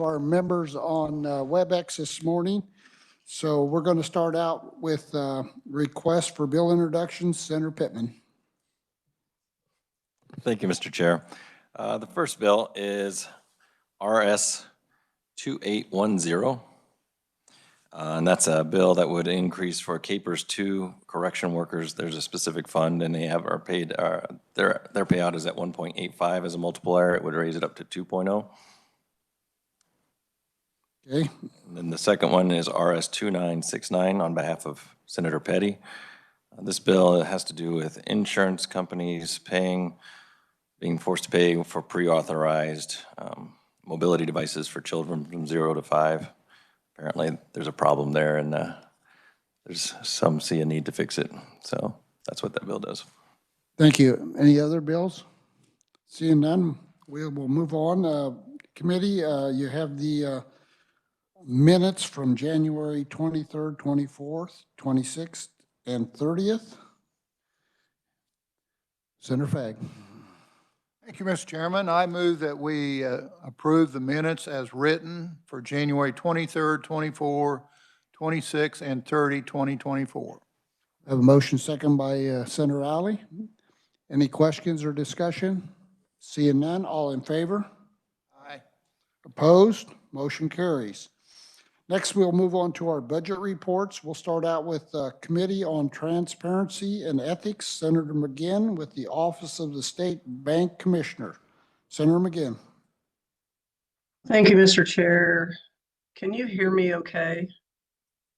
our members on WebEx this morning. So we're going to start out with requests for bill introductions. Senator Pittman. Thank you, Mr. Chair. The first bill is RS 2810. And that's a bill that would increase for Capers 2 correction workers. There's a specific fund and they are paid, their payout is at 1.85 as a multiplier. It would raise it up to 2.0. Okay. And then the second one is RS 2969 on behalf of Senator Petty. This bill has to do with insurance companies being forced to pay for pre-authorized mobility devices for children from 0 to 5. Apparently there's a problem there and there's some see a need to fix it. So that's what that bill does. Thank you. Any other bills? Seeing none, we will move on. Committee, you have the minutes from January 23rd, 24th, 26th, and 30th. Senator Fagg. Thank you, Mr. Chairman. I move that we approve the minutes as written for January 23rd, 24, 26, and 30, 2024. I have a motion second by Senator Alley. Any questions or discussion? Seeing none, all in favor? Aye. Opposed? Motion carries. Next, we'll move on to our budget reports. We'll start out with Committee on Transparency and Ethics, Senator McGinn with the Office of the State Bank Commissioner. Senator McGinn. Thank you, Mr. Chair. Can you hear me okay?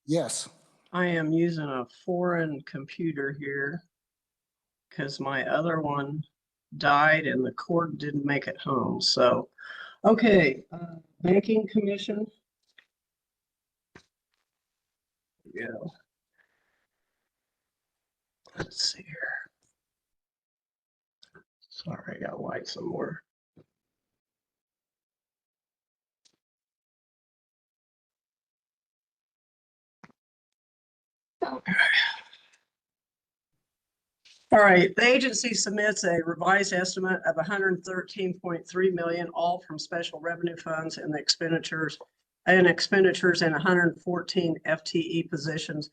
Yes. I am using a foreign computer here because my other one died and the cord didn't make it home. So, okay, Banking Commission. Here we go. Let's see here. Sorry, I got white some more. Okay. All right, the agency submits a revised estimate of 113.3 million, all from special revenue funds and the expenditures and 114 FTE positions.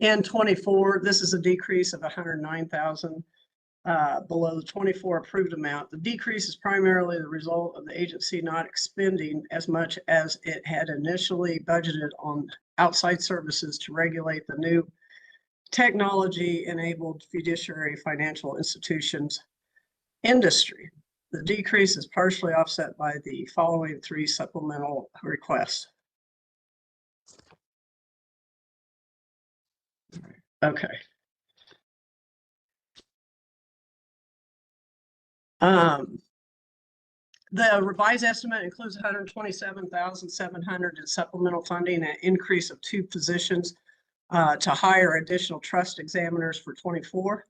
In 24, this is a decrease of 109,000 below the 24 approved amount. The decrease is primarily the result of the agency not expending as much as it had initially budgeted on outside services to regulate the new technology-enabled fiduciary financial institutions industry. The decrease is partially offset by the following 3 supplemental requests. Okay. The revised estimate includes 127,700 in supplemental funding, an increase of 2 positions to hire additional trust examiners for 24.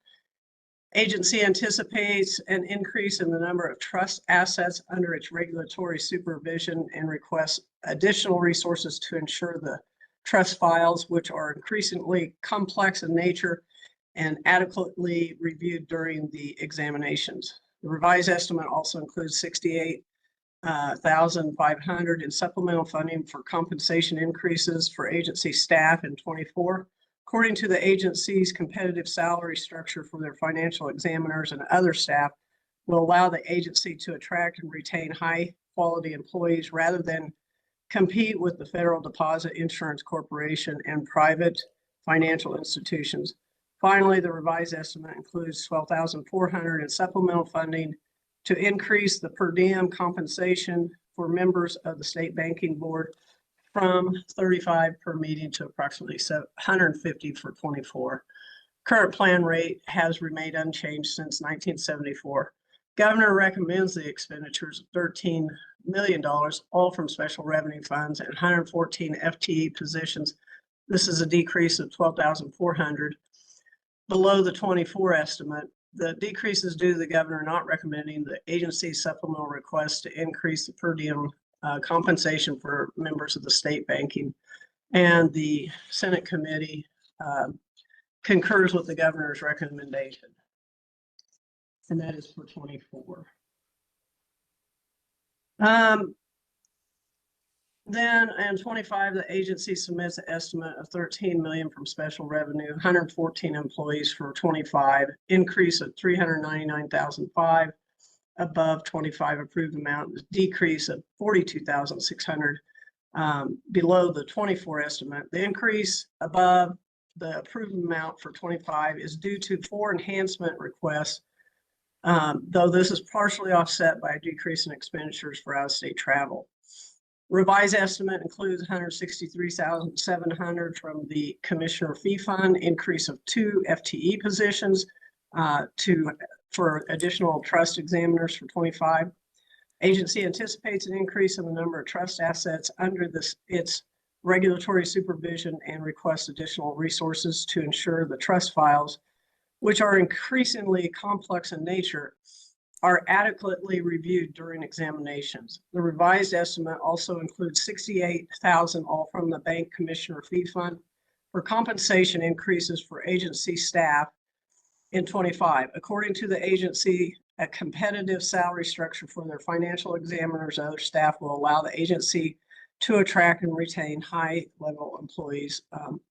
Agency anticipates an increase in the number of trust assets under its regulatory supervision and requests additional resources to ensure the trust files, which are increasingly complex in nature and adequately reviewed during the examinations. The revised estimate also includes 68,500 in supplemental funding for compensation increases for agency staff in 24. According to the agency's competitive salary structure for their financial examiners and other staff will allow the agency to attract and retain high quality employees rather than compete with the Federal Deposit Insurance Corporation and private financial institutions. Finally, the revised estimate includes 12,400 in supplemental funding to increase the per diem compensation for members of the State Banking Board from 35 per meeting to approximately 150 for 24. Current plan rate has remained unchanged since 1974. Governor recommends the expenditures of $13 million, all from special revenue funds and 114 FTE positions. This is a decrease of 12,400 below the 24 estimate. The decrease is due to the governor not recommending the agency's supplemental request to increase the per diem compensation for members of the state banking. And the Senate committee concurs with the governor's recommendation. And that is for 24. Then in 25, the agency submits an estimate of 13 million from special revenue, 114 employees for 25, increase of 399,005 above 25 approved amount, decrease of 42,600 below the 24 estimate. The increase above the approved amount for 25 is due to 4 enhancement requests, though this is partially offset by a decrease in expenditures for out-of-state travel. Revised estimate includes 163,700 from the Commissioner Fee Fund, increase of 2 FTE positions for additional trust examiners for 25. Agency anticipates an increase in the number of trust assets under its regulatory supervision and requests additional resources to ensure the trust files, which are increasingly complex in nature, are adequately reviewed during examinations. The revised estimate also includes 68,000 all from the Bank Commissioner Fee Fund for compensation increases for agency staff in 25. According to the agency, a competitive salary structure for their financial examiners and other staff will allow the agency to attract and retain high-level employees,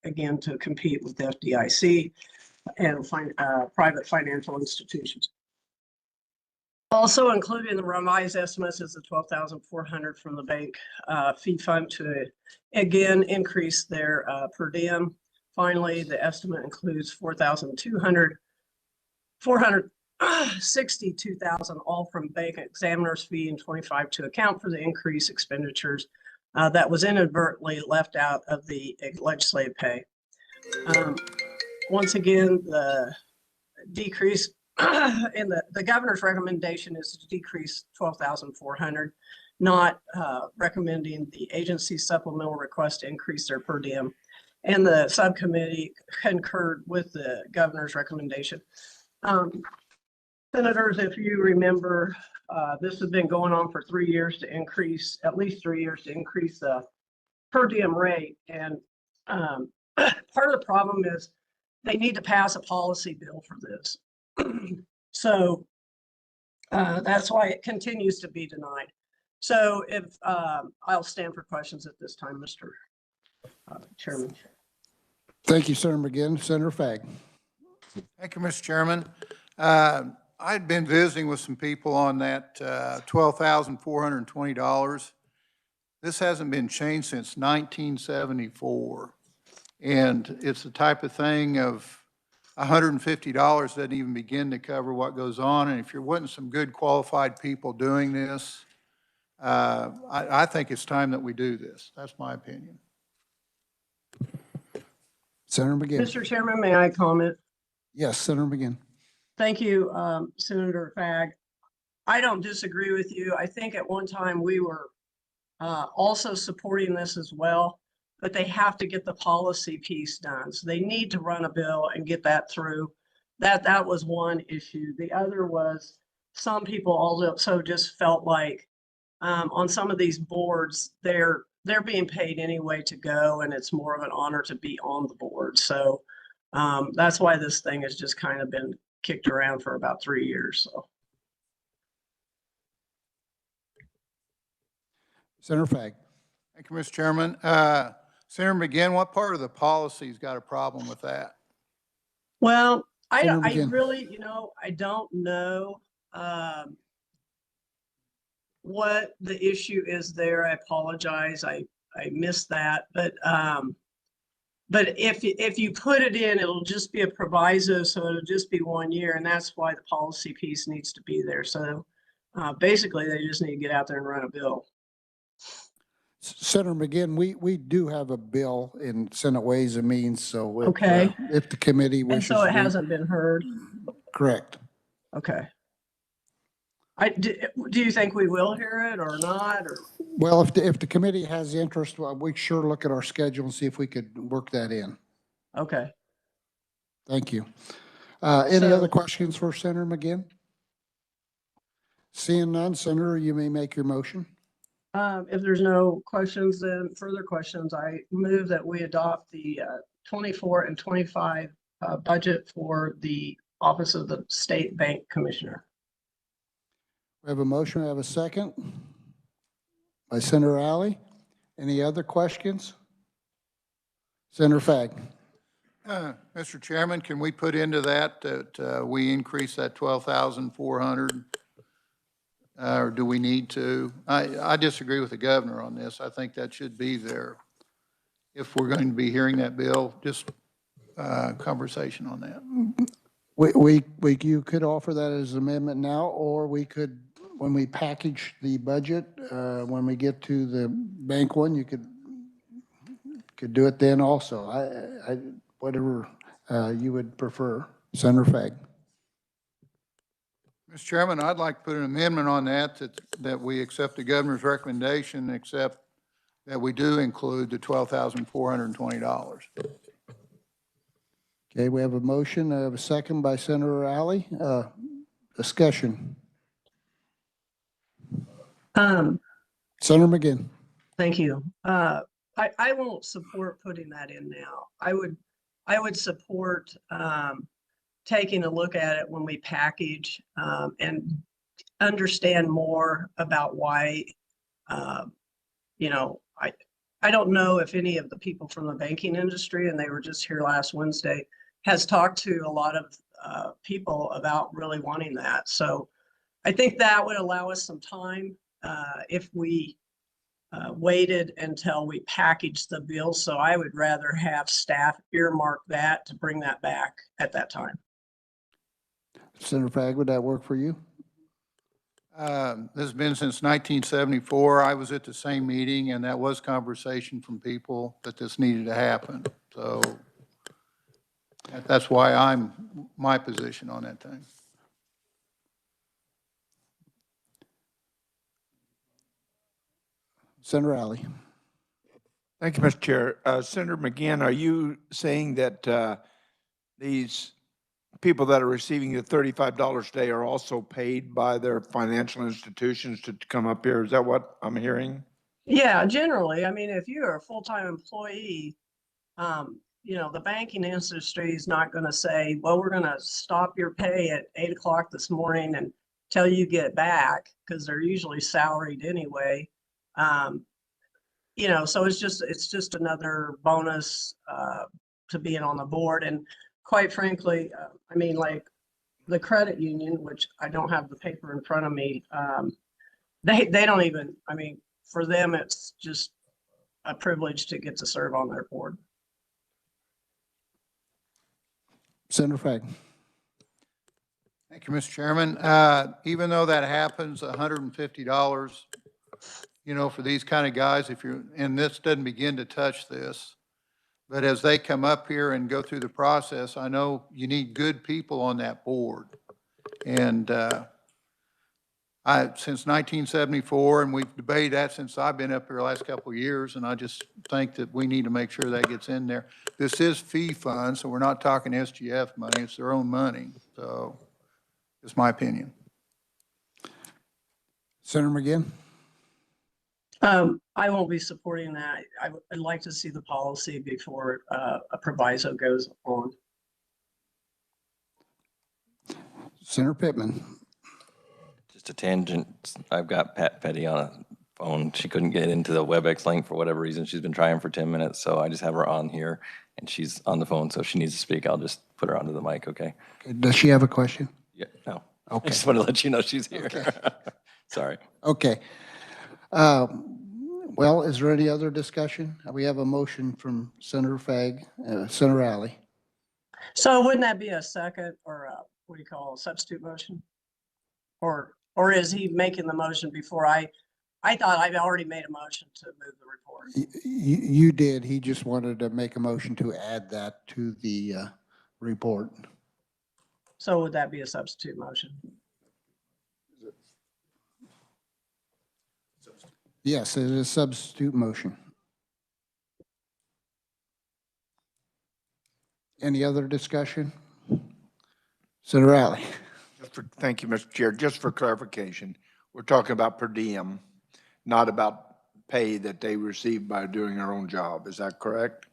again, to compete with the FDIC and private financial institutions. Also included in the revised estimates is the 12,400 from the bank fee fund to again increase their per diem. Finally, the estimate includes 462,000 all from bank examiner's fee and 25 to account for the increased expenditures that was inadvertently left out of the legislative pay. Once again, the decrease in the governor's recommendation is to decrease 12,400, not recommending the agency's supplemental request to increase their per diem. And the subcommittee concurred with the governor's recommendation. Senators, if you remember, this has been going on for 3 years to increase, at least 3 years to increase the per diem rate. And part of the problem is they need to pass a policy bill for this. So that's why it continues to be denied. So if I'll stand for questions at this time, Mr. Chairman. Thank you, Senator McGinn. Senator Fagg. Thank you, Mr. Chairman. I'd been visiting with some people on that $12,420. This hasn't been changed since 1974. And it's the type of thing of $150 doesn't even begin to cover what goes on. And if you're wanting some good qualified people doing this, I think it's time that we do this. That's my opinion. Senator McGinn. Mr. Chairman, may I comment? Yes, Senator McGinn. Thank you, Senator Fagg. I don't disagree with you. I think at one time we were also supporting this as well, but they have to get the policy piece done. So they need to run a bill and get that through. That was one issue. The other was some people also just felt like on some of these boards, they're being paid anyway to go, and it's more of an honor to be on the board. So that's why this thing has just kind of been kicked around for about 3 years. So. Senator Fagg. Thank you, Mr. Chairman. Senator McGinn, what part of the policy's got a problem with that? Well, I McGinn. really, I don't know what the issue is there. I apologize. I missed that, but if you put it in, it'll just be a proviso, so it'll just be 1 year, and that's why the policy piece needs to be there. So basically, they just need to get out there and run a bill. Senator McGinn, we do have a bill in Senate Ways and Means, so if, Okay. If the committee And wishes. so it hasn't been heard. Correct. Okay. Do you think we will hear it or not? Or? Well, if the committee has interest, well, we sure look at our schedule and see if we could work that in. Okay. Thank you. Any So- other questions for Senator McGinn? Seeing none, Senator, you may make your motion. If there's no questions, then further questions, I move that we adopt the 24 and 25 budget for the Office of the State Bank Commissioner. We have a motion. We have a second by Senator Alley. Any other questions? Senator Fag. Mr. Chairman, can we put into that we increase that 12,400? Or do we need to? I disagree with the governor on this. I think that should be there. If we're going to be hearing that bill, just conversation on that. You could offer that as an amendment now, or we could, when we package the budget, when we get to the bank one, you could do it then also. Whatever you would prefer. Senator Fag. Mr. Chairman, I'd like to put an amendment on that we accept the governor's recommendation, except that we do include the $12,420. Okay, we have a motion. I have a second by Senator Alley. Discussion. Senator McGinn. Thank you. I won't support putting that in now. I would support taking a look at it when we package and understand more about why, you know, I don't know if any of the people from the banking industry, and they were just here last Wednesday, has talked to a lot of people about really wanting that. So I think that would allow us some time if we waited until we packaged the bill. So I would rather have staff earmark that to bring that back at that time. Senator Fag, would that work for you? This has been since 1974. I was at the same meeting, and that was conversation from people that this needed to happen. So that's why my position on that thing. Senator Alley. Thank you, Mr. Chair. Senator McGinn, are you saying that these people that are receiving the $35 a day are also paid by their financial institutions to come up here? Is that what I'm hearing? Yeah, generally, I mean, if you're a full-time employee, you know, the banking industry is not going to say, well, we're going to stop your pay at 8 o'clock this morning and till you get back, because they're usually salaried anyway. You know, so it's just another bonus to being on the board. And quite frankly, I mean, like the credit union, which I don't have the paper in front of me, they don't even, I mean, for them, it's just a privilege to get to serve on their board. Senator Fag. Thank you, Mr. Chairman. Even though that happens, $150, you know, for these kind of guys, and this doesn't begin to touch this, but as they come up here and go through the process, I know you need good people on that board. And since 1974, and we've debated that since I've been up here the last couple of years, and I just think that we need to make sure that gets in there. This is fee fund, so we're not talking SGF money, it's their own money. So it's my opinion. Senator McGinn. I won't be supporting that. I'd like to see the policy before a proviso goes on. Senator Pittman. Just a tangent. I've got Pat Petty on a phone. She couldn't get into the WebEx link for whatever reason. She's been trying for 10 minutes, so I just have her on here, and she's on the phone, so if she needs to speak, I'll just put her onto the mic, okay? Does she have a question? Yeah, no. Okay. I just want to let you know she's here. Okay. Sorry. Okay. Well, is there any other discussion? We have a motion from Senator Fag, Senator Alley. So wouldn't that be a second or what do you call a substitute motion? Or is he making the motion before I thought I'd already made a motion to move the report. You did. He just wanted to make a motion to add that to the report. So would that be a substitute motion? Yes, it is a substitute motion. Any other discussion? Senator Alley. Thank you, Mr. Chair. Just for clarification, we're talking about per diem, not about pay that they receive by doing their own job. Is that correct?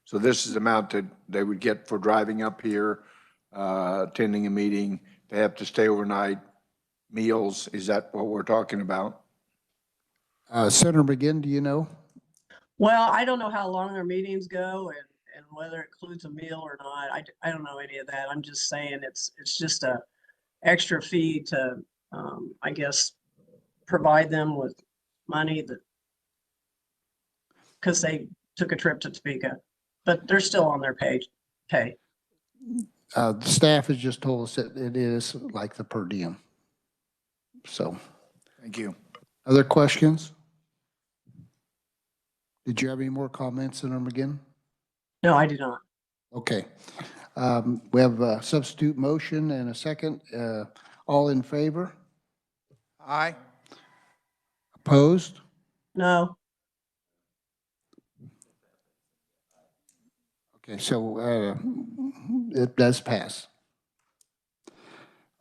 So this is the amount that they would get for driving up here, attending a meeting. They have to stay overnight, meals. Is that what we're talking about? Senator McGinn, do you know? Well, I don't know how long their meetings go and whether it includes a meal or not. I don't know any of that. I'm just saying it's just a extra fee to, I guess, provide them with money that, because they took a trip to Topeka, but they're still on their pay. The staff has just told us that it is like the per diem. So, Thank you. other questions? Did you have any more comments, Senator McGinn? No, I do not. Okay. We have a substitute motion and a second. All in favor? Aye. Opposed? No. Okay, so it does pass.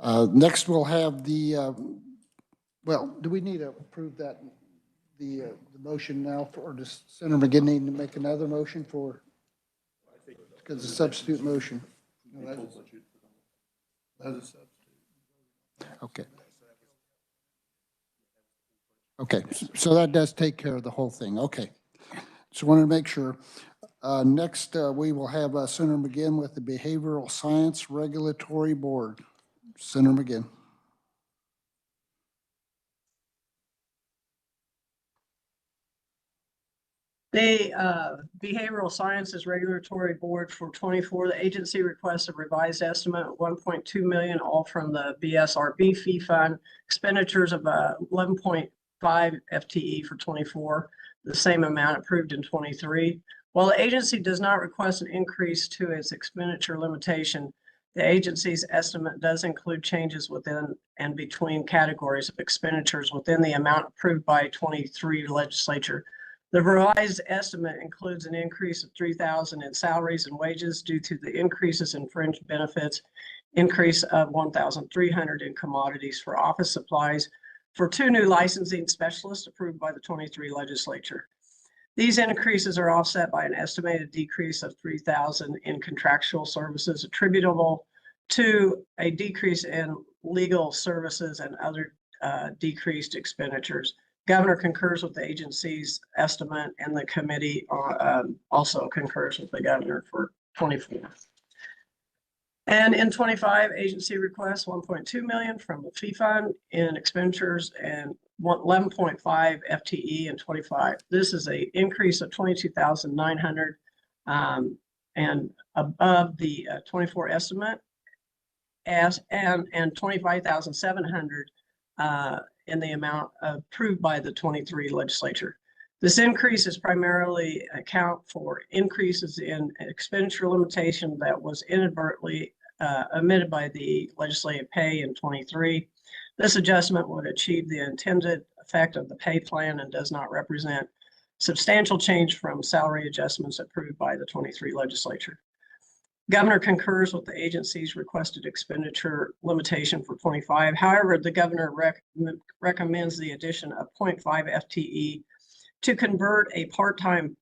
Next, we'll have the, well, do we need to approve that, the motion now, or does Senator McGinn need to make another motion for, because the substitute motion? Okay. Okay, so that does take care of the whole thing. Okay. Just wanted to make sure. Next, we will have Senator McGinn with the Behavioral Science Regulatory Board. Senator McGinn. The Behavioral Sciences Regulatory Board for 24, the agency requests a revised estimate of 1.2 million, all from the BSRB fee fund, expenditures of 11.5 FTE for 24, the same amount approved in 23. While the agency does not request an increase to its expenditure limitation, the agency's estimate does include changes within and between categories of expenditures within the amount approved by 23 legislature. The revised estimate includes an increase of $3,000 in salaries and wages due to the increases in fringe benefits, increase of $1,300 in commodities for office supplies for 2 new licensing specialists approved by the 23 legislature. These increases are offset by an estimated decrease of $3,000 in contractual services attributable to a decrease in legal services and other decreased expenditures. Governor concurs with the agency's estimate, and the committee also concurs with the governor for 24. And in 25, agency requests 1.2 million from the fee fund in expenditures and 11.5 FTE in 25. This is an increase of 22,900 and above the 24 estimate, and 25,700 in the amount approved by the 23 legislature. This increase is primarily account for increases in expenditure limitation that was inadvertently omitted by the legislative pay in 23. This adjustment would achieve the intended effect of the pay plan and does not represent substantial change from salary adjustments approved by the 23 legislature. Governor concurs with the agency's requested expenditure limitation for 25. However, the governor recommends the addition of 0.5 FTE to convert a part-time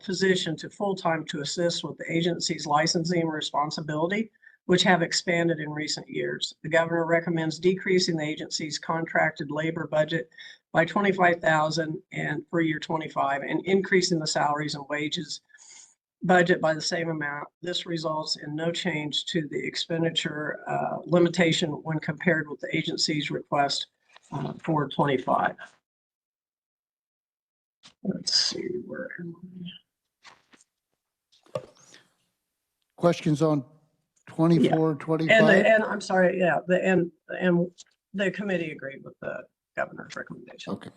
position to full-time to assist with the agency's licensing responsibility, which have expanded in recent years. The governor recommends decreasing the agency's contracted labor budget by 25,000 and for year 25 and increasing the salaries and wages budget by the same amount. This results in no change to the expenditure limitation when compared with the agency's request for 25. Let's see where. Questions on 24, 25? And I'm sorry, yeah, and the committee agreed with the governor's recommendation. Okay.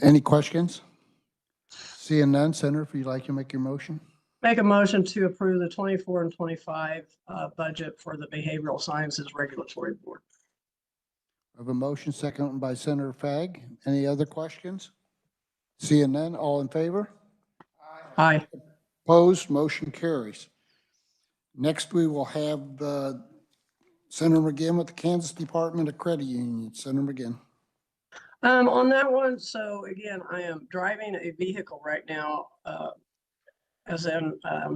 Any questions? Seeing none, Senator, if you'd like to make your motion. Make a motion to approve the 24 and 25 budget for the Behavioral Sciences Regulatory Board. I have a motion second by Senator Fagg. Any other questions? Seeing none, all in favor? Aye. Opposed, motion carries. Next, we will have Senator McGinn with the Kansas Department of Credit Union. Senator McGinn. On that one, so again, I am driving a vehicle right now, as in I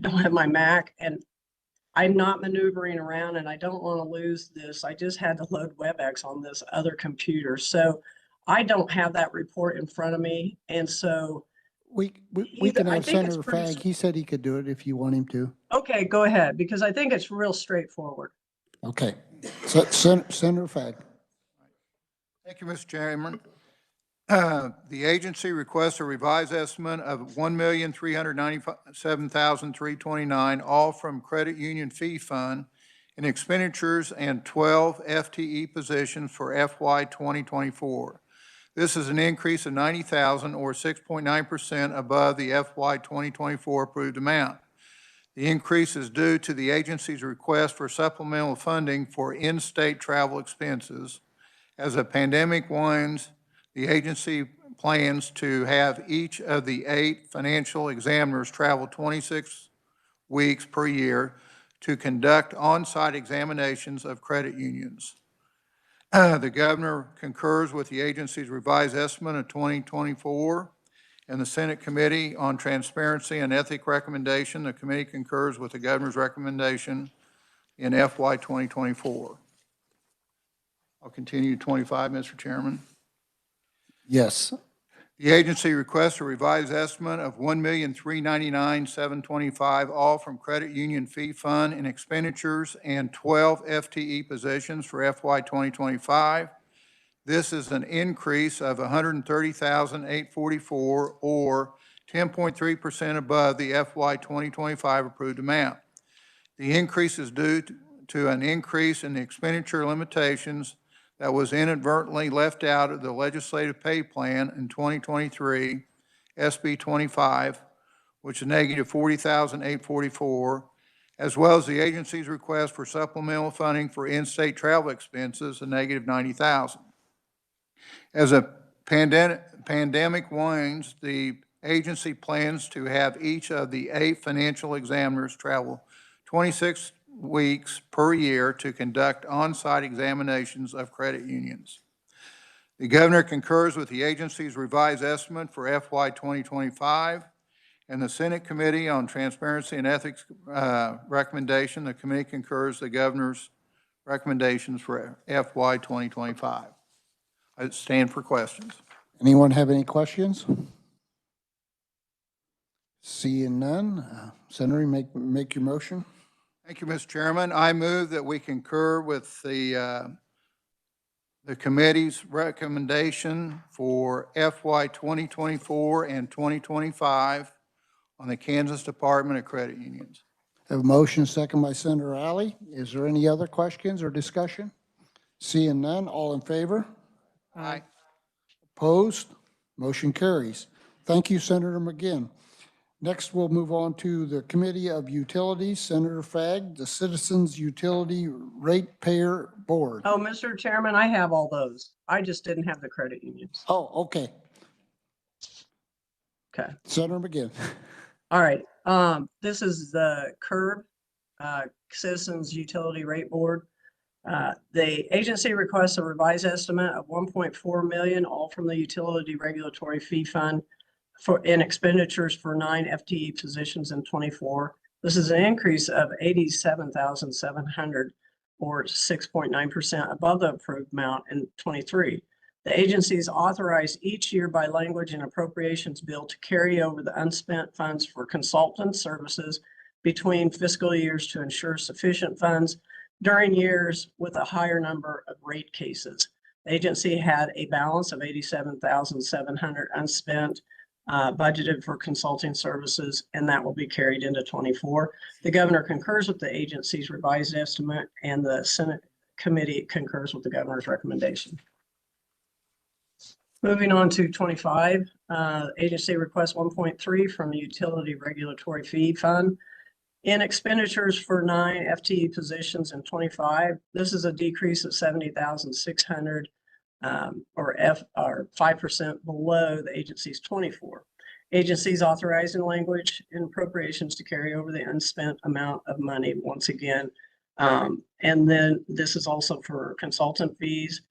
don't have my Mac, and I'm not maneuvering around, and I don't want to lose this. I just had to load WebEx on this other computer. So I don't have that report in front of me, and so, We Either- can I have think it's Senator pretty Fag. He said he could do it if you want him to. okay, go ahead, because I think it's real straightforward. Okay. Senator Fag. Thank you, Mr. Chairman. The agency requests a revised estimate of $1,397,329, all from credit union fee fund in expenditures and 12 FTE positions for FY 2024. This is an increase of $90,000 or 6.9% above the FY 2024 approved amount. The increase is due to the agency's request for supplemental funding for in-state travel expenses. As the pandemic wanes, the agency plans to have each of the 8 financial examiners travel 26 weeks per year to conduct on-site examinations of credit unions. The governor concurs with the agency's revised estimate of 2024, and the Senate Committee on Transparency and Ethics recommendation. The committee concurs with the governor's recommendation in FY 2024. I'll continue to 25, Mr. Chairman. Yes. The agency requests a revised estimate of $1,399,725, all from credit union fee fund in expenditures and 12 FTE positions for FY 2025. This is an increase of $130,844 or 10.3% above the FY 2025 approved amount. The increase is due to an increase in the expenditure limitations that was inadvertently left out of the legislative pay plan in 2023, SB 25, which is negative $40,844, as well as the agency's request for supplemental funding for in-state travel expenses, a negative $90,000. As a pandemic wanes, the agency plans to have each of the 8 financial examiners travel 26 weeks per year to conduct on-site examinations of credit unions. The governor concurs with the agency's revised estimate for FY 2025, and the Senate Committee on Transparency and Ethics recommendation. The committee concurs the governor's recommendations for FY 2025. I stand for questions. Anyone have any questions? Seeing none, Senator, make your motion. Thank you, Mr. Chairman. I move that we concur with the committee's recommendation for FY 2024 and 2025 on the Kansas Department of Credit Unions. Have a motion, second by Senator Alley. Is there any other questions or discussion? Seeing none, all in favor? Aye. Opposed? Motion carries. Thank you, Senator McGinn. Next, we'll move on to the Committee of Utilities. Senator Fagg, the Citizens Utility Ratepayer Board. Oh, Mr. Chairman, I have all those. I just didn't have the credit unions. Oh, okay. Okay. Senator McGinn. All right. This is the CURB, Citizens Utility Rate Board. The agency requests a revised estimate of $1.4 million, all from the Utility Regulatory Fee Fund in expenditures for 9 FTE positions in 24. This is an increase of $87,700 or 6.9% above the approved amount in 23. The agency is authorized each year by language and appropriations bill to carry over the unspent funds for consultant services between fiscal years to ensure sufficient funds during years with a higher number of rate cases. The agency had a balance of $87,700 unspent, budgeted for consulting services, and that will be carried into 24. The governor concurs with the agency's revised estimate, and the Senate Committee concurs with the governor's recommendation. Moving on to 25, agency requests 1.3 from the Utility Regulatory Fee Fund in expenditures for 9 FTE positions in 25. This is a decrease of $70,600 or 5% below the agency's 24. Agencies authorizing language and appropriations to carry over the unspent amount of money once again. And then this is also for consultant fees.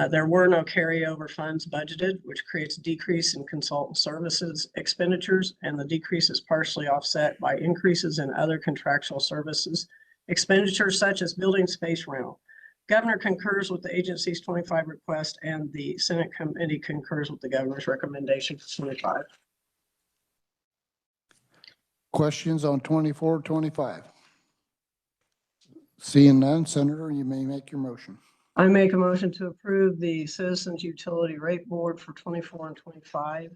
There were no carryover funds budgeted, which creates a decrease in consultant services expenditures, and the decrease is partially offset by increases in other contractual services expenditures such as building space rental. Governor concurs with the agency's 25 request, and the Senate committee concurs with the governor's recommendation for 25. Questions on 24, 25? Seeing none, Senator, you may make your motion. I make a motion to approve the Citizens Utility Rate Board for 24 and 25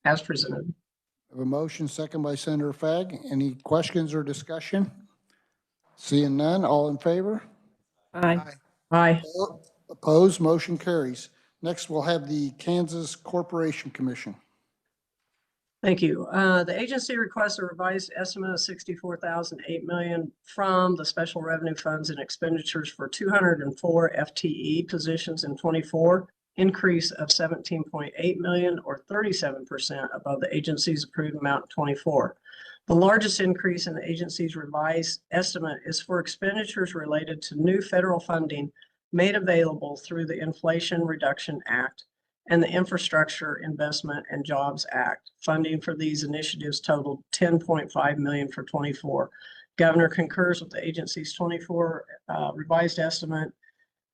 as presented. I have a motion, second by Senator Fagg. Any questions or discussion? Seeing none, all in favor? Aye. Aye. Opposed, motion carries. Next, we'll have the Kansas Corporation Commission. Thank you. The agency requests a revised estimate of $64,008 million from the special revenue funds and expenditures for 204 FTE positions in 24, increase of $17.8 million or 37% above the agency's approved amount in 24. The largest increase in the agency's revised estimate is for expenditures related to new federal funding made available through the Inflation Reduction Act and the Infrastructure Investment and Jobs Act. Funding for these initiatives totaled $10.5 million for 24. Governor concurs with the agency's 24 revised estimate,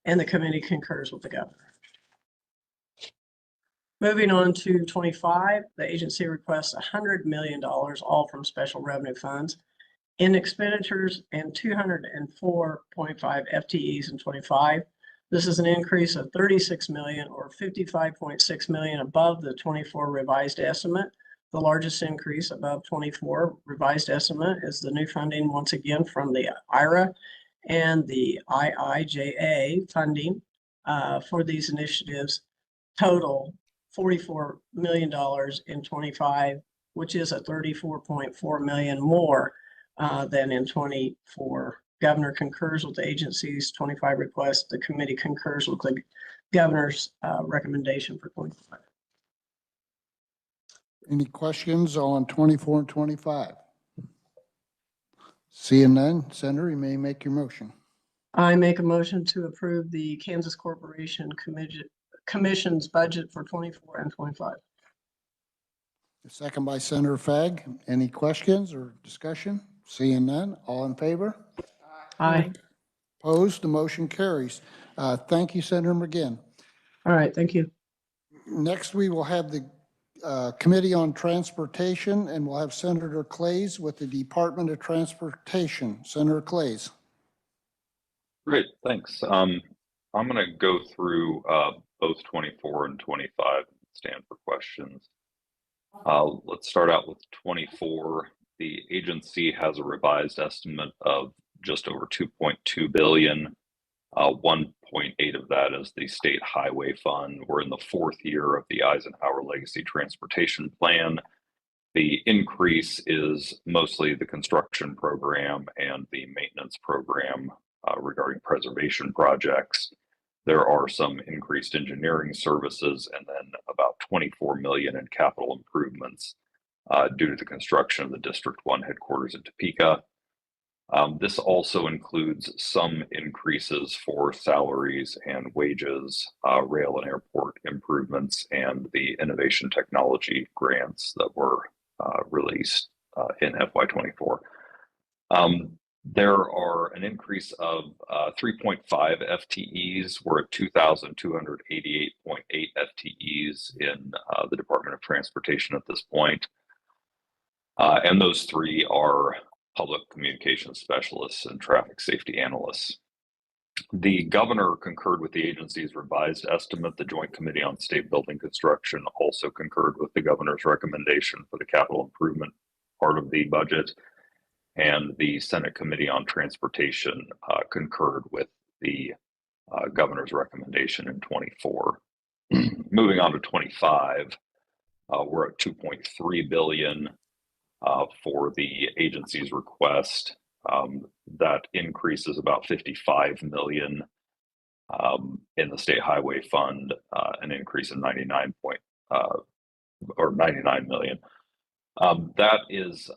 and the committee concurs with the governor. Moving on to 25, the agency requests $100 million, all from special revenue funds, in expenditures and 204.5 FTEs in 25. This is an increase of 36 million or 55.6 million above the 24 revised estimate. The largest increase above 24 revised estimate is the new funding, once again, from the IRA and the IIJA funding for these initiatives total $44 million in 25, which is a 34.4 million more than in 24. Governor concurs with the agency's 25 request. The committee concurs with the governor's recommendation for 25. Any questions on 24 and 25? Seeing none, Senator, you may make your motion. I make a motion to approve the Kansas Corporation Commission's budget for 24 and 25. Second by Senator Fagg. Any questions or discussion? Seeing none, all in favor? Aye. Opposed, the motion carries. Thank you, Senator McGinn. All right, thank you. Next, we will have the Committee on Transportation, and we'll have Senator Clays with the Department of Transportation. Senator Clays. Great, thanks. I'm going to go through both 24 and 25, stand for questions. Let's start out with 24. The agency has a revised estimate of just over 2.2 billion. 1.8 of that is the state highway fund. We're in the fourth year of the Eisenhower Legacy Transportation Plan. The increase is mostly the construction program and the maintenance program regarding preservation projects. There are some increased engineering services and then about 24 million in capital improvements due to the construction of the District 1 headquarters in Topeka. This also includes some increases for salaries and wages, rail and airport improvements, and the innovation technology grants that were released in FY24. There are an increase of 3.5 FTEs. We're at 2,288.8 FTEs in the Department of Transportation at this point. And those three are public communications specialists and traffic safety analysts. The governor concurred with the agency's revised estimate. The Joint Committee on State Building Construction also concurred with the governor's recommendation for the capital improvement part of the budget. And the Senate Committee on Transportation concurred with the governor's recommendation in 24. Moving on to 25, we're at 2.3 billion for the agency's request. That increases about 55 million in the state highway fund, an increase of 99 million. That is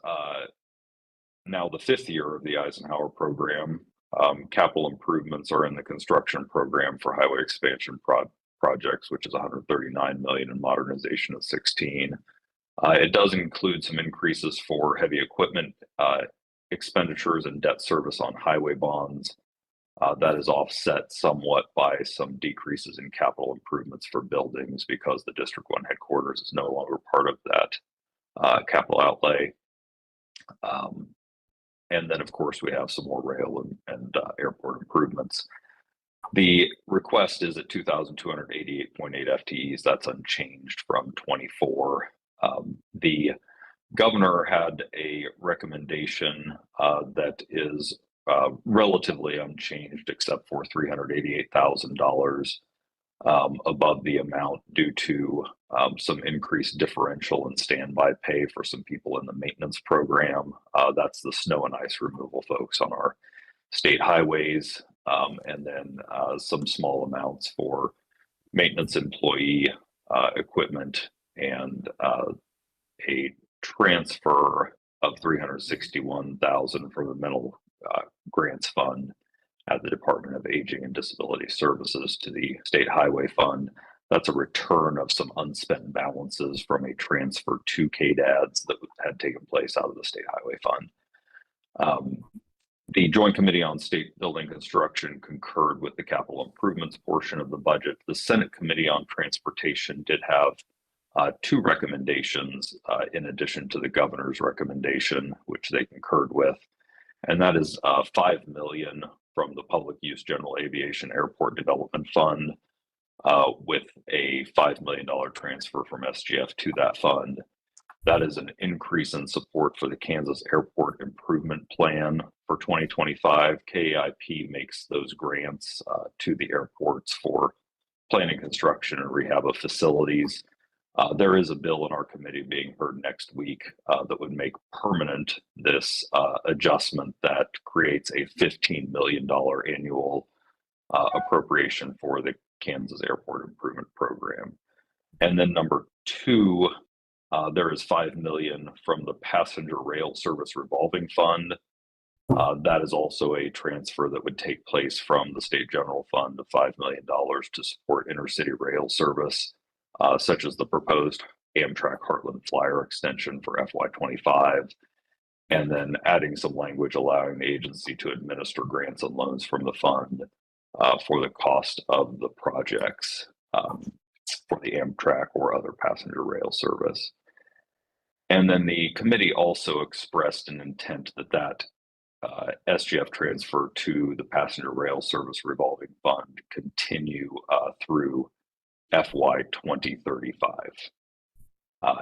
now the fifth year of the Eisenhower program. Capital improvements are in the construction program for highway expansion projects, which is 139 million, and modernization of 16. It does include some increases for heavy equipment expenditures and debt service on highway bonds. That is offset somewhat by some decreases in capital improvements for buildings because the District 1 headquarters is no longer part of that capital outlay. And then, of course, we have some more rail and airport improvements. The request is at 2,288.8 FTEs. That's unchanged from 24. The governor had a recommendation that is relatively unchanged, except for $388,000 above the amount due to some increased differential and standby pay for some people in the maintenance program. That's the snow and ice removal folks on our state highways, and then some small amounts for maintenance employee equipment and a transfer of $361,000 from the mental grants fund at the Department of Aging and Disability Services to the State Highway Fund. That's a return of some unspent balances from a transfer to KDADS that had taken place out of the State Highway Fund. The Joint Committee on State Building Construction concurred with the capital improvements portion of the budget. The Senate Committee on Transportation did have two recommendations in addition to the governor's recommendation, which they concurred with, and that is $5 million from the Public Use General Aviation Airport Development Fund, with a $5 million transfer from SGF to that fund. That is an increase in support for the Kansas Airport Improvement Plan for 2025. KAIP makes those grants to the airports for planning, construction, and rehab of facilities. There is a bill in our committee being heard next week that would make permanent this adjustment that creates a $15 million annual appropriation for the Kansas Airport Improvement Program. And then number two, there is $5 million from the Passenger Rail Service Revolving Fund. That is also a transfer that would take place from the State General Fund of $5 million to support intercity rail service, such as the proposed Amtrak Heartland Flyer extension for FY25, and then adding some language allowing the agency to administer grants and loans from the fund for the cost of the projects for the Amtrak or other passenger rail service. And then the committee also expressed an intent that SGF transfer to the Passenger Rail Service Revolving Fund continue through FY 2035.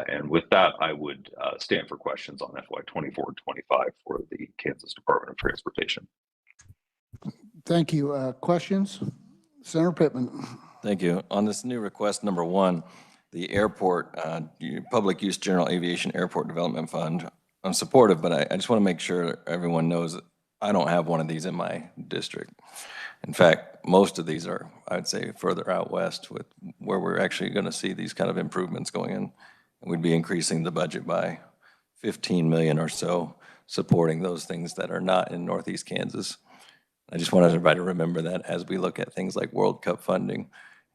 And with that, I would stand for questions on FY 24 and 25 for the Kansas Department of Transportation. Thank you. Questions? Senator Pittman. Thank you. On this new request number one, the airport, Public Use General Aviation Airport Development Fund, I'm supportive, but I just want to make sure everyone knows that I don't have one of these in my district. In fact, most of these are, I'd say, further out west with where we're actually going to see these kind of improvements going in. And we'd be increasing the budget by 15 million or so, supporting those things that are not in Northeast Kansas. I just want everybody to remember that as we look at things like World Cup funding,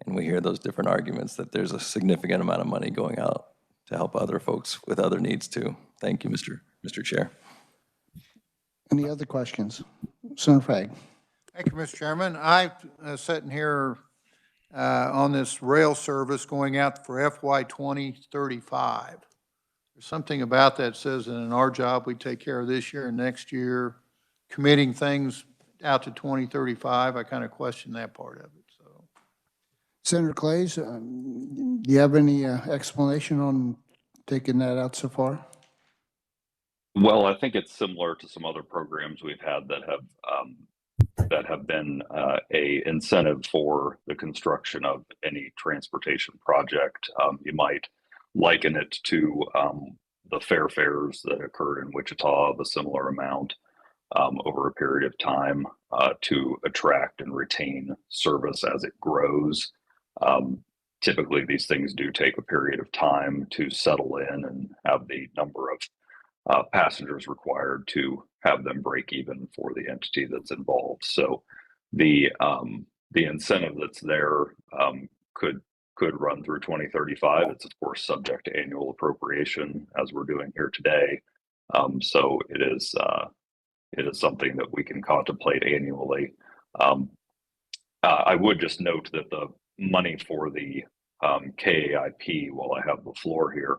and we hear those different arguments, that there's a significant amount of money going out to help other folks with other needs too. Thank you, Mr. Chair. Any other questions? Senator Fagg. Thank you, Mr. Chairman. I'm sitting here on this rail service going out for FY 2035. There's something about that says that in our job, we take care of this year and next year, committing things out to 2035. I kind of question that part of it. So, Senator Clays, do you have any explanation on taking that out so far? Well, I think it's similar to some other programs we've had that have been a incentive for the construction of any transportation project. You might liken it to the fare fares that occurred in Wichita of a similar amount over a period of time to attract and retain service as it grows. Typically, these things do take a period of time to settle in and have the number of passengers required to have them break even for the entity that's involved. So the incentive that's there could run through 2035. It's of course subject to annual appropriation as we're doing here today. So it is something that we can contemplate annually. I would just note that the money for the KAIP, while I have the floor here,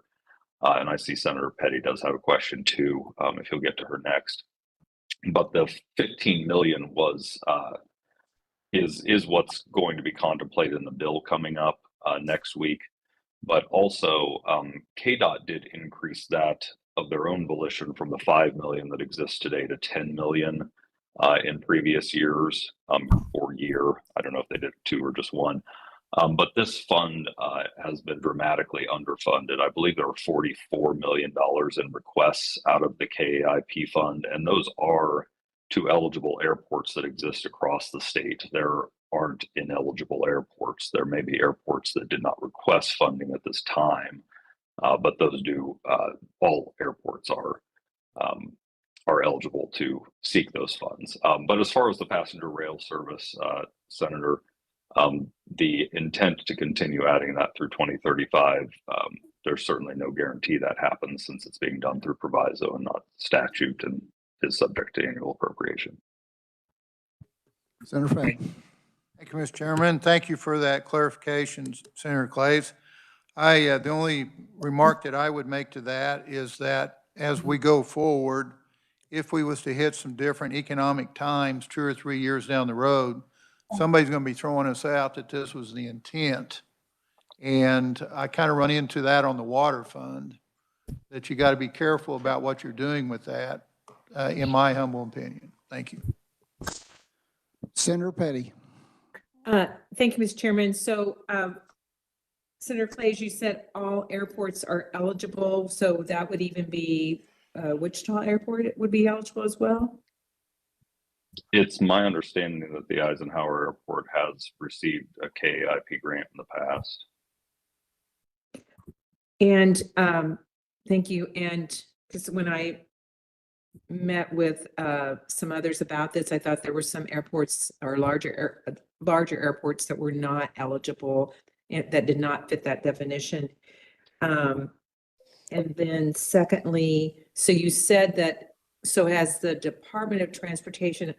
and I see Senator Petty does have a question too, if he'll get to her next. But the 15 million is what's going to be contemplated in the bill coming up next week. But also, KDOT did increase that of their own volition from the 5 million that exists today to 10 million in previous years or year. I don't know if they did 2 or just 1. But this fund has been dramatically underfunded. I believe there are $44 million in requests out of the KAIP fund, and those are to eligible airports that exist across the state. There aren't ineligible airports. There may be airports that did not request funding at this time, but those do. All airports are eligible to seek those funds. But as far as the passenger rail service, Senator, the intent to continue adding that through 2035, there's certainly no guarantee that happens since it's being done through proviso and not statute and is subject to annual appropriation. Senator Fagg. Thank you, Mr. Chairman. Thank you for that clarification, Senator Clays. The only remark that I would make to that is that as we go forward, if we was to hit some different economic times 2 or 3 years down the road, somebody's going to be throwing us out that this was the intent. And I kind of run into that on the water fund, that you got to be careful about what you're doing with that, in my humble opinion. Thank you. Senator Petty. Thank you, Mr. Chairman. So, Senator Clays, you said all airports are eligible, so that would even be Wichita Airport would be eligible as well? It's my understanding that the Eisenhower Airport has received a KAIP grant in the past. And thank you. And because when I met with some others about this, I thought there were some airports or larger airports that were not eligible and that did not fit that definition. And then secondly, so you said that, so has the Department of Transportation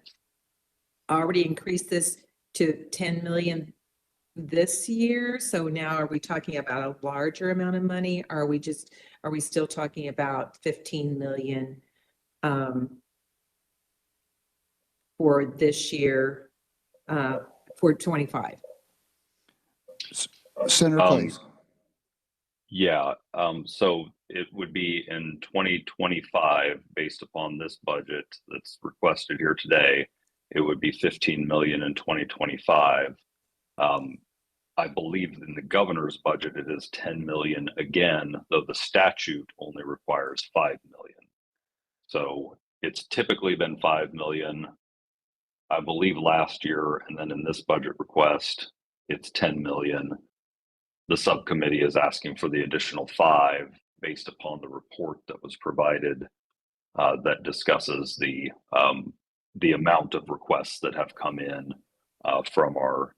already increased this to 10 million this year? So now are we talking about a larger amount of money? Or are we still talking about 15 million for this year, for 25? Senator Clays. Yeah, so it would be in 2025, based upon this budget that's requested here today, it would be 15 million in 2025. I believe in the governor's budget, it is 10 million again, though the statute only requires 5 million. So it's typically been 5 million, I believe last year, and then in this budget request, it's 10 million. The subcommittee is asking for the additional 5 based upon the report that was provided that discusses the amount of requests that have come in from our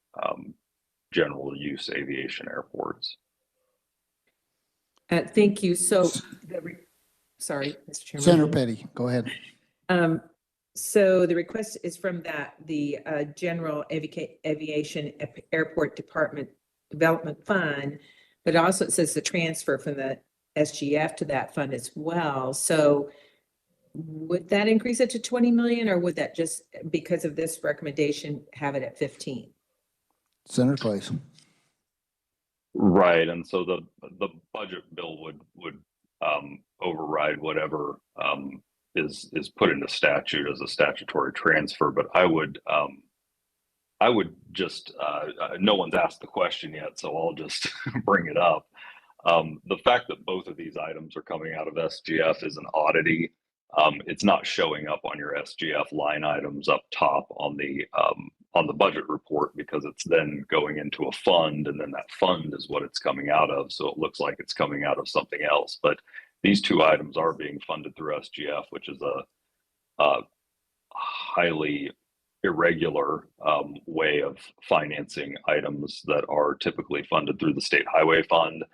general use aviation airports. Thank you. So, sorry, Mr. Chairman. Senator Petty, go ahead. So the request is from the General Aviation Airport Development Fund, but also it says the transfer from the SGF to that fund as well. So would that increase it to 20 million, or would that just, because of this recommendation, have it at 15? Senator Clays. Right, and so the budget bill would override whatever is put into statute as a statutory transfer. But I would just, no one's asked the question yet, so I'll just bring it up. The fact that both of these items are coming out of SGF is an oddity. It's not showing up on your SGF line items up top on the budget report, because it's then going into a fund, and then that fund is what it's coming out of. So it looks like it's coming out of something else. But these two items are being funded through SGF, which is a highly irregular way of financing items that are typically funded through the State Highway Fund.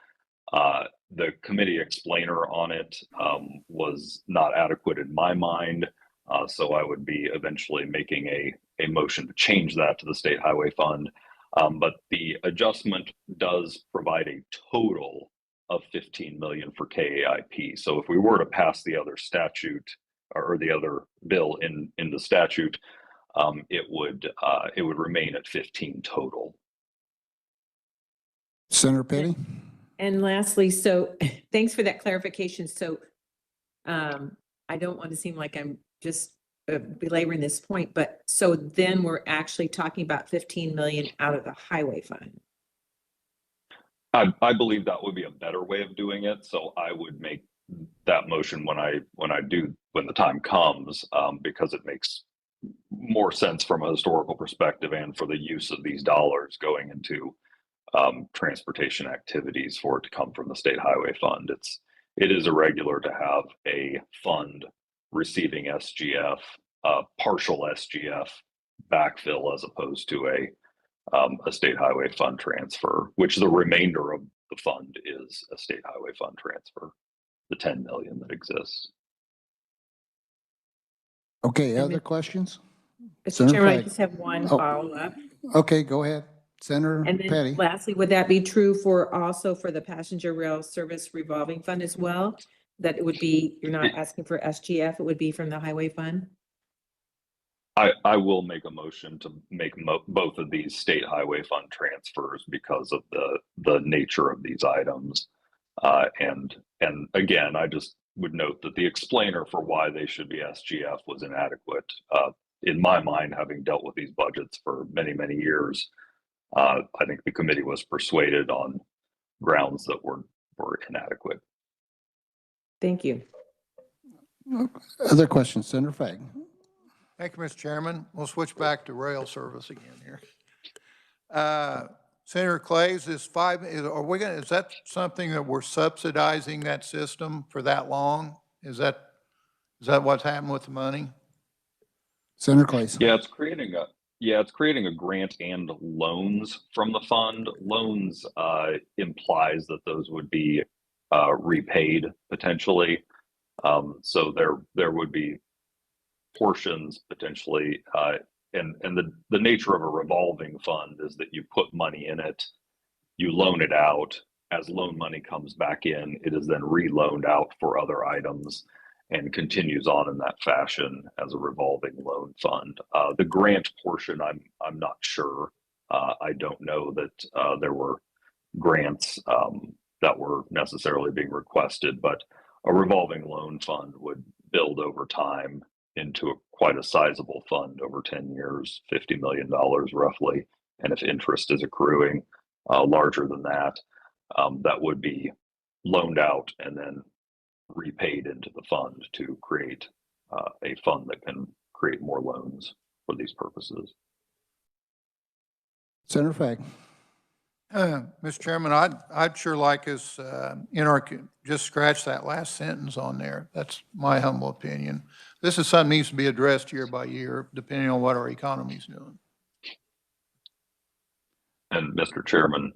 The committee explainer on it was not adequate in my mind, so I would be eventually making a motion to change that to the state highway fund. But the adjustment does provide a total of 15 million for KAIP. So if we were to pass the other statute or the other bill in the statute, it would remain at 15 total. Senator Petty? And lastly, so thanks for that clarification. So I don't want to seem like I'm just belaboring this point, but so then we're actually talking about 15 million out of the highway fund. I believe that would be a better way of doing it. So I would make that motion when the time comes, because it makes more sense from a historical perspective and for the use of these dollars going into transportation activities for it to come from the state highway fund. It is irregular to have a fund receiving SGF, partial SGF backfill as opposed to a state highway fund transfer, which the remainder of the fund is a state highway fund transfer, the 10 million that exists. Okay, other questions? Mr. Senator Chairman, I Pegg. just have one Oh. follow-up. Okay, go ahead. Senator And then Petty? lastly, would that be true for also for the passenger rail service revolving fund as well? That it would be, you're not asking for SGF, it would be from the highway fund? I will make a motion to make both of these state highway fund transfers because of the nature of these items. And again, I just would note that the explainer for why they should be SGF was inadequate. In my mind, having dealt with these budgets for many, many years, I think the committee was persuaded on grounds that were inadequate. Thank you. Other questions? Senator Fagg? Thank you, Mr. Chairman. We'll switch back to rail service again here. Senator Clays, is that something that we're subsidizing that system for that long? Is that what's happened with the money? Senator Clays? Yeah, it's creating a grant and loans from the fund. Loans implies that those would be repaid potentially. So there would be portions potentially, and the nature of a revolving fund is that you put money in it, you loan it out. As loan money comes back in, it is then reloaned out for other items and continues on in that fashion as a revolving loan fund. The grant portion, I'm not sure. I don't know that there were grants that were necessarily being requested, but a revolving loan fund would build over time into quite a sizable fund over 10 years, $50 million roughly. And if interest is accruing larger than that, that would be loaned out and then repaid into the fund to create a fund that can create more loans for these purposes. Senator Fagg? Mr. Chairman, I'd sure like us just scratch that last sentence on there. That's my humble opinion. This is something that needs to be addressed year by year, depending on what our economy's doing. And Mr. Chairman,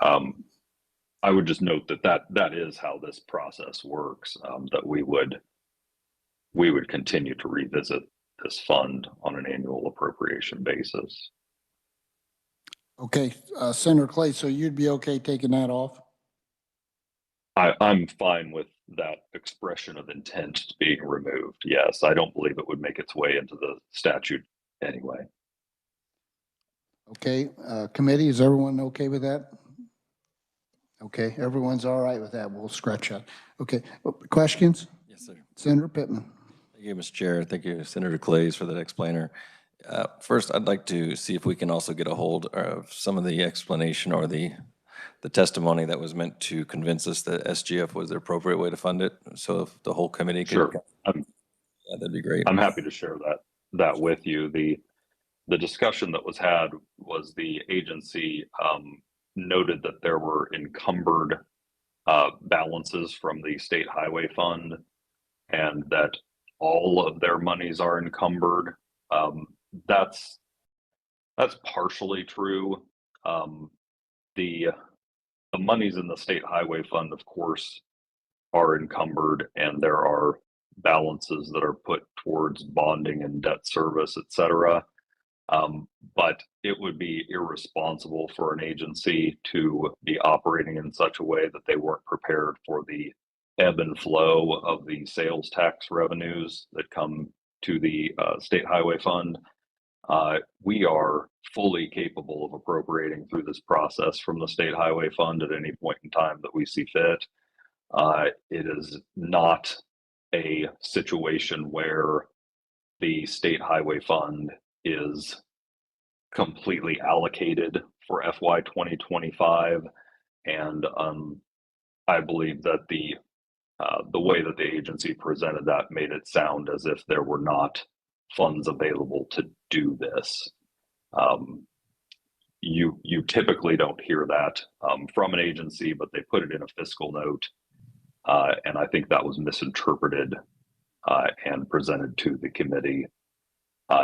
I would just note that is how this process works, that we would continue to revisit this fund on an annual appropriation basis. Okay, Senator Clay, so you'd be okay taking that off? I'm fine with that expression of intent being removed. Yes, I don't believe it would make its way into the statute anyway. Okay, committee, is everyone okay with that? Okay, everyone's all right with that. We'll scratch that. Okay, questions? Yes, sir. Senator Pittman? Thank you, Mr. Chair. Thank you, Senator Clays, for that explainer. First, I'd like to see if we can also get a hold of some of the explanation or the testimony that was meant to convince us that SGF was the appropriate way to fund it. So if the whole committee could, Sure. Yeah, that'd be great. I'm happy to share that with you. The discussion that was had was the agency noted that there were encumbered balances from the state highway fund and that all of their monies are encumbered. That's partially true. The monies in the state highway fund, of course, are encumbered, and there are balances that are put towards bonding and debt service, et cetera. But it would be irresponsible for an agency to be operating in such a way that they weren't prepared for the ebb and flow of the sales tax revenues that come to the state highway fund. We are fully capable of appropriating through this process from the state highway fund at any point in time that we see fit. It is not a situation where the state highway fund is completely allocated for FY 2025. And I believe that the way that the agency presented that made it sound as if there were not funds available to do this. You typically don't hear that from an agency, but they put it in a fiscal note. And I think that was misinterpreted and presented to the committee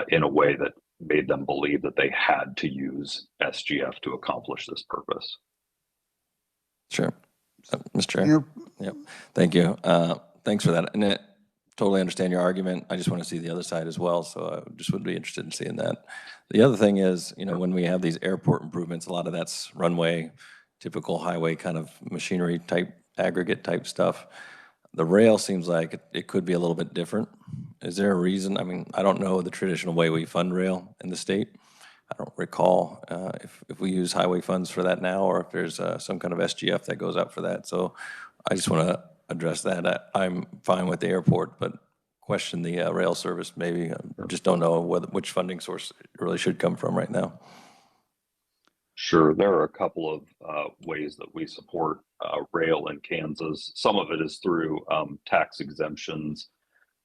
in a way that made them believe that they had to use SGF to accomplish this purpose. Sure. Mr. Chair. Yep. Thank you. Thanks for that. And I totally understand your argument. I just want to see the other side as well. So I just would be interested in seeing that. The other thing is, when we have these airport improvements, a lot of that's runway, typical highway kind of machinery type, aggregate type stuff. The rail seems like it could be a little bit different. Is there a reason? I mean, I don't know the traditional way we fund rail in the state. I don't recall if we use highway funds for that now, or if there's some kind of SGF that goes up for that. So I just want to address that. I'm fine with the airport, but question the rail service maybe. I just don't know which funding source it really should come from right now. Sure, there are a couple of ways that we support rail in Kansas. Some of it is through tax exemptions.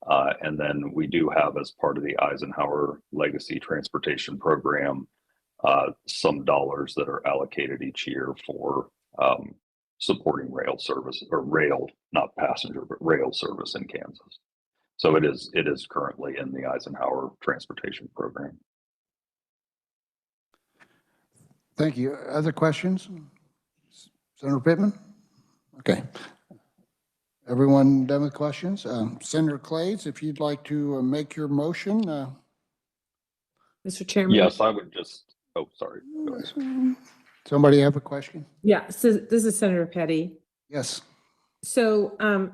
And then we do have, as part of the Eisenhower Legacy Transportation Program, some dollars that are allocated each year for supporting rail service, or rail, not passenger, but rail service in Kansas. So it is currently in the Eisenhower Transportation Program. Thank you. Other questions? Senator Pittman? Okay. Everyone done with questions? Senator Clays, if you'd like to make your motion. Mr. Chairman? Yes, I would just, oh, sorry. Go ahead. Somebody have a question? Yeah, so this is Senator Petty. Yes. So I'm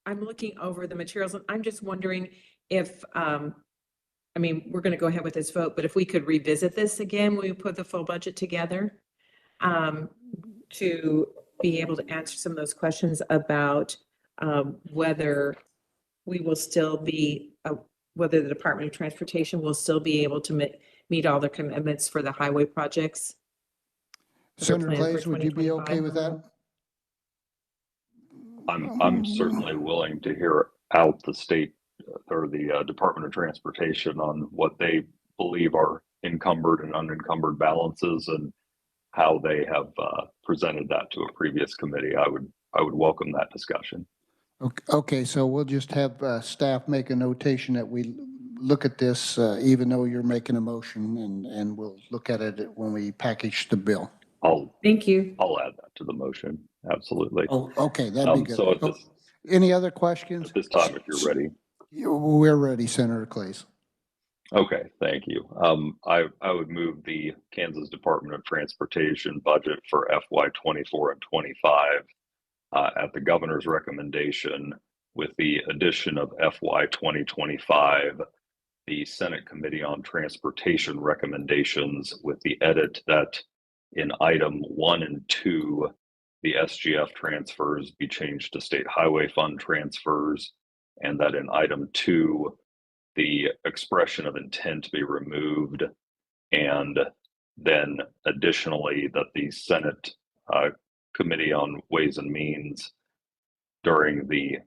looking over the materials, and I'm just wondering if, I mean, we're going to go ahead with this vote, but if we could revisit this again when we put the full budget together, to be able to answer some of those questions about whether we will still be, whether the Department of Transportation will still be able to meet all their commitments for the highway projects. Senator Clays, would you be okay with that? I'm certainly willing to hear out the state or the Department of Transportation on what they believe are encumbered and unencumbered balances and how they have presented that to a previous committee. I would welcome that discussion. Okay, so we'll just have staff make a notation that we look at this, even though you're making a motion, and we'll look at it when we package the bill. Thank you. I'll add that to the motion. Absolutely. Oh, okay, that'd be good. So any other questions? At this time, if you're ready. We're ready, Senator Clays. Okay, thank you. I would move the Kansas Department of Transportation budget for FY 24 and 25 at the governor's recommendation, with the addition of FY 2025, the Senate Committee on Transportation recommendations, with the edit that in item 1 and 2, the SGF transfers be changed to state highway fund transfers, and that in item 2, the expression of intent be removed, and then additionally that the Senate Committee on Ways and Means during the,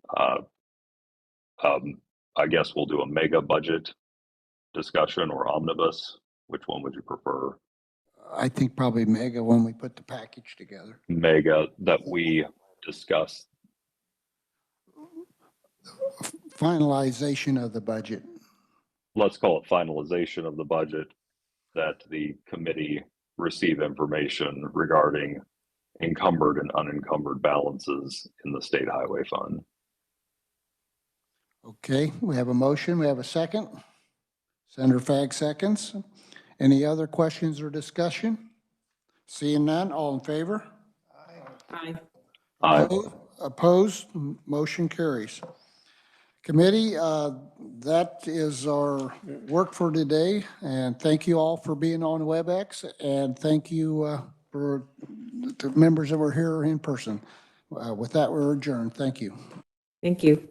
I guess we'll do a mega budget discussion or omnibus. Which one would you prefer? I think probably mega when we put the package together. Mega, that we discuss. Finalization of the budget. Let's call it finalization of the budget, that the committee receive information regarding encumbered and unencumbered balances in the state highway fund. Okay, we have a motion. We have a second. Senator Fag seconds. Any other questions or discussion? Seeing none, all in favor? Aye. Aye. Opposed? Motion carries. Committee, that is our work for today, and thank you all for being on WebEx, and thank you for the members that were here in person. With that, we're adjourned. Thank you. Thank you.